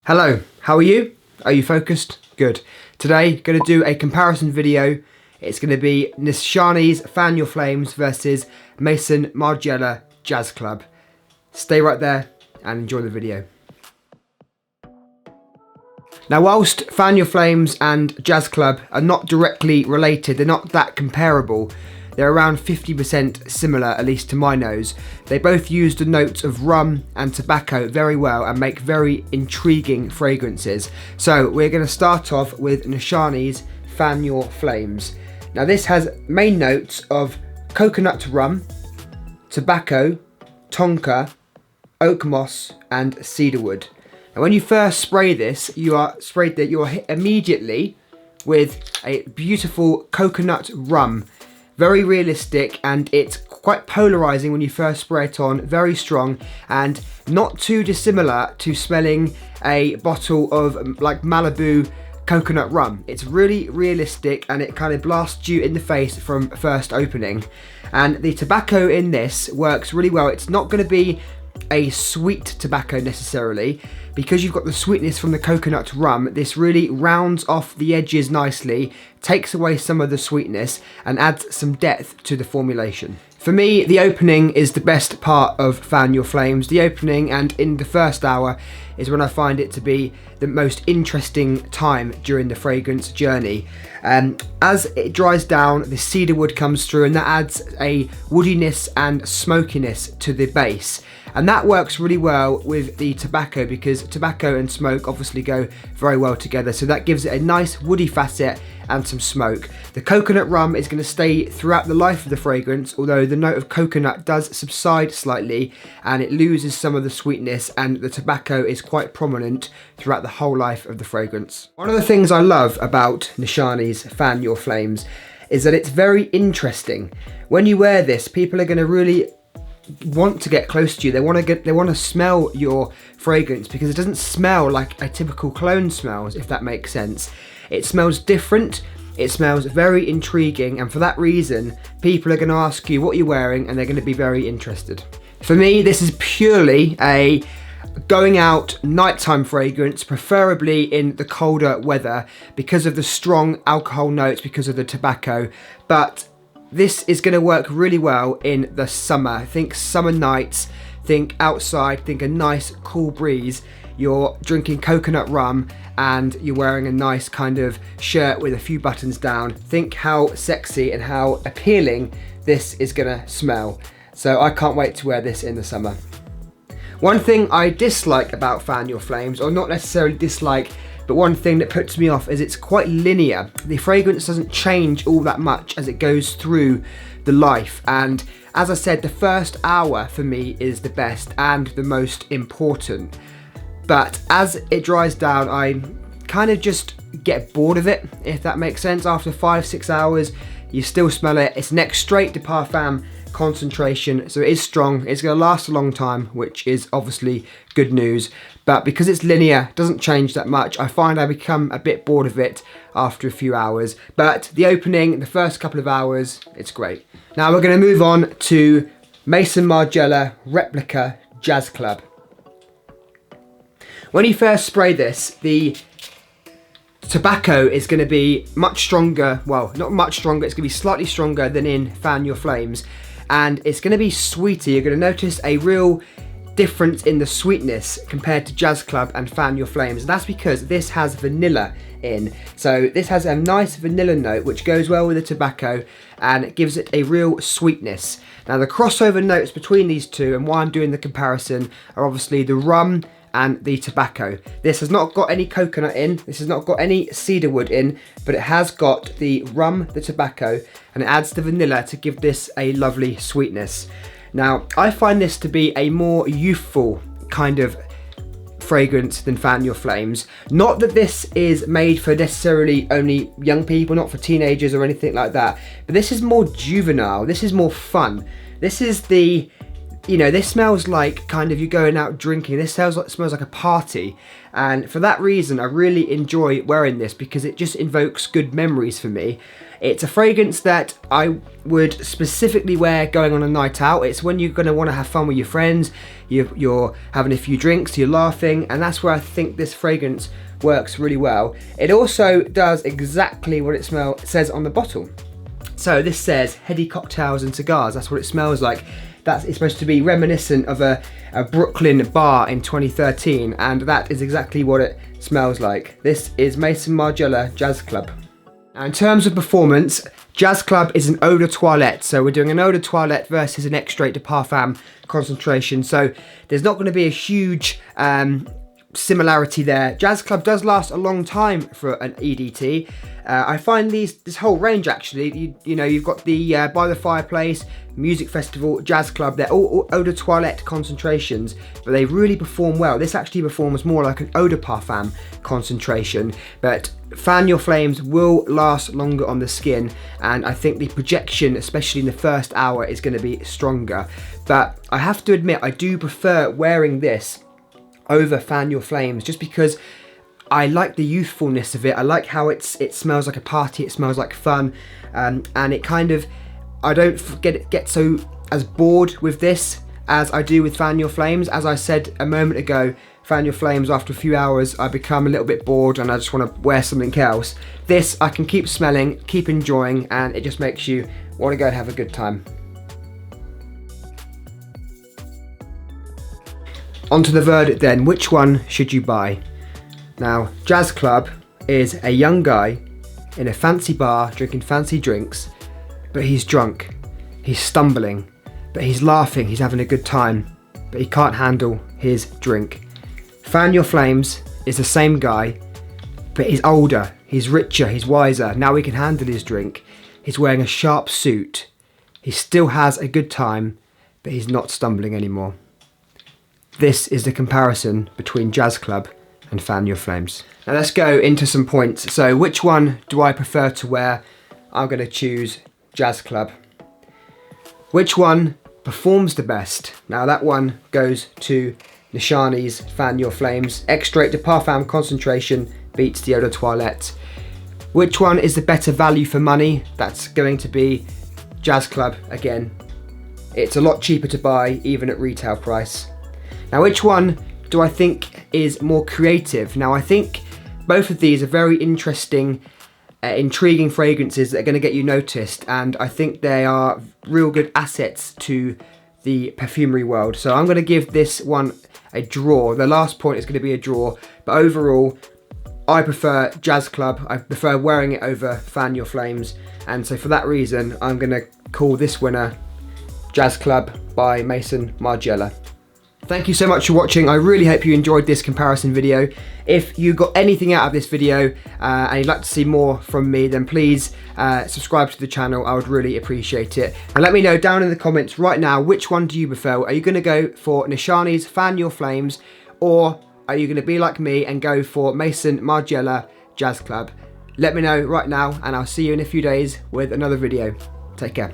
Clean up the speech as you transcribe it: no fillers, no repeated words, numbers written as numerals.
Hello, how are you? Are you focused? Good. Today, going to do a comparison video. It's going to be Nishane's Fan Your Flames versus Maison Margiela Jazz Club. Stay right there and enjoy the video. Now, whilst Fan Your Flames and Jazz Club are not directly related, they're not that comparable. They're around 50% similar, at least to my nose. They both use the notes of rum and tobacco very well and make very intriguing fragrances. So we're going to start off with Nishane's Fan Your Flames. Now this has main notes of coconut rum, tobacco, tonka, oak moss and cedarwood. Now when you first spray this, you are hit immediately with a beautiful coconut rum. Very realistic, and it's quite polarizing when you first spray it on, very strong and not too dissimilar to smelling a bottle of like Malibu coconut rum. It's really realistic and it kind of blasts you in the face from first opening. And the tobacco in this works really well. It's not going to be a sweet tobacco necessarily, because you've got the sweetness from the coconut rum. This really rounds off the edges nicely, takes away some of the sweetness and adds some depth to the formulation. For me, the opening is the best part of Fan Your Flames. The opening and in the first hour is when I find it to be the most interesting time during the fragrance journey. As it dries down, the cedarwood comes through and that adds a woodiness and smokiness to the base. And that works really well with the tobacco because tobacco and smoke obviously go very well together. So that gives it a nice woody facet and some smoke. The coconut rum is going to stay throughout the life of the fragrance, although the note of coconut does subside slightly and it loses some of the sweetness, and the tobacco is quite prominent throughout the whole life of the fragrance. One of the things I love about Nishane's Fan Your Flames is that it's very interesting. When you wear this, people are going to really want to get close to you. They want to smell your fragrance because it doesn't smell like a typical cologne smells, if that makes sense. It smells different, it smells very intriguing, and for that reason people are going to ask you what you're wearing and they're going to be very interested. For me, this is purely a going out nighttime fragrance, preferably in the colder weather because of the strong alcohol notes, because of the tobacco. But this is going to work really well in the summer. Think summer nights, think outside, think a nice cool breeze. You're drinking coconut rum and you're wearing a nice kind of shirt with a few buttons down. Think how sexy and how appealing this is going to smell. So I can't wait to wear this in the summer. One thing I dislike about Fan Your Flames, or not necessarily dislike, but one thing that puts me off is it's quite linear. The fragrance doesn't change all that much as it goes through the life. And as I said, the first hour for me is the best and the most important. But as it dries down, I kind of just get bored of it, if that makes sense. After 5-6 hours, you still smell it. It's next straight to Parfum concentration, so it is strong. It's going to last a long time, which is obviously good news. But because it's linear, it doesn't change that much. I find I become a bit bored of it after a few hours. But the opening, the first couple of hours, it's great. Now we're going to move on to Maison Margiela Replica Jazz Club. When you first spray this, the tobacco is going to be much stronger. Well, not much stronger, it's going to be slightly stronger than in Fan Your Flames. And it's going to be sweeter. You're going to notice a real difference in the sweetness compared to Jazz Club and Fan Your Flames. And that's because this has vanilla in. So this has a nice vanilla note which goes well with the tobacco and it gives it a real sweetness. Now the crossover notes between these two and why I'm doing the comparison are obviously the rum and the tobacco. This has not got any coconut in, this has not got any cedarwood in, but it has got the rum, the tobacco, and it adds the vanilla to give this a lovely sweetness. Now, I find this to be a more youthful kind of fragrance than Fan Your Flames. Not that this is made for necessarily only young people, not for teenagers or anything like that, but this is more juvenile, this is more fun. This is the you know, this smells like kind of you going out drinking. This smells like a party, and for that reason I really enjoy wearing this because it just invokes good memories for me. It's a fragrance that I would specifically wear going on a night out. It's when you're going to want to have fun with your friends, you're having a few drinks, you're laughing, and that's where I think this fragrance works really well. It also does exactly what it says on the bottle. So this says heady cocktails and cigars. That's what it smells like. It's supposed to be reminiscent of a Brooklyn bar in 2013, and that is exactly what it smells like. This is Maison Margiela Jazz Club. Now, in terms of performance, Jazz Club is an eau de toilette, so we're doing an eau de toilette versus an extrait de parfum concentration, so there's not going to be a huge similarity there. Jazz Club does last a long time for an EDT. I find this whole range actually, you know, you've got the By the Fireplace, Music Festival, Jazz Club, they're all eau de toilette concentrations, but they really perform well. This actually performs more like an eau de parfum concentration, but Fan Your Flames will last longer on the skin, and I think the projection, especially in the first hour, is going to be stronger. But I have to admit, I do prefer wearing this over Fan Your Flames, just because I like the youthfulness of it. I like how it smells like a party, it smells like fun, and it kind of, I don't get so as bored with this as I do with Fan Your Flames. As I said a moment ago, Fan Your Flames, after a few hours I become a little bit bored and I just want to wear something else. This I can keep smelling, keep enjoying, and it just makes you want to go and have a good time. On to the verdict then. Which one should you buy? Now, Jazz Club is a young guy in a fancy bar drinking fancy drinks, but he's drunk, he's stumbling, but he's laughing, he's having a good time, but he can't handle his drink. Fan Your Flames is the same guy, but he's older, he's richer, he's wiser, now he can handle his drink, he's wearing a sharp suit, he still has a good time, but he's not stumbling anymore. This is the comparison between Jazz Club and Fan Your Flames. Now let's go into some points. So which one do I prefer to wear? I'm going to choose Jazz Club. Which one performs the best? Now that one goes to Nishane's Fan Your Flames. Extrait de parfum concentration beats the eau de toilette. Which one is the better value for money? That's going to be Jazz Club again. It's a lot cheaper to buy even at retail price. Now which one do I think is more creative? Now I think both of these are very interesting, intriguing fragrances that are going to get you noticed, and I think they are real good assets to the perfumery world. So I'm going to give this one a draw. The last point is going to be a draw, but overall I prefer Jazz Club. I prefer wearing it over Fan Your Flames, and so for that reason I'm going to call this winner Jazz Club by Maison Margiela. Thank you so much for watching. I really hope you enjoyed this comparison video. If you got anything out of this video and you'd like to see more from me, then please subscribe to the channel. I would really appreciate it. And let me know down in the comments right now, which one do you prefer? Are you going to go for Nishane's Fan Your Flames, or are you going to be like me and go for Maison Margiela Jazz Club? Let me know right now, and I'll see you in a few days with another video. Take care.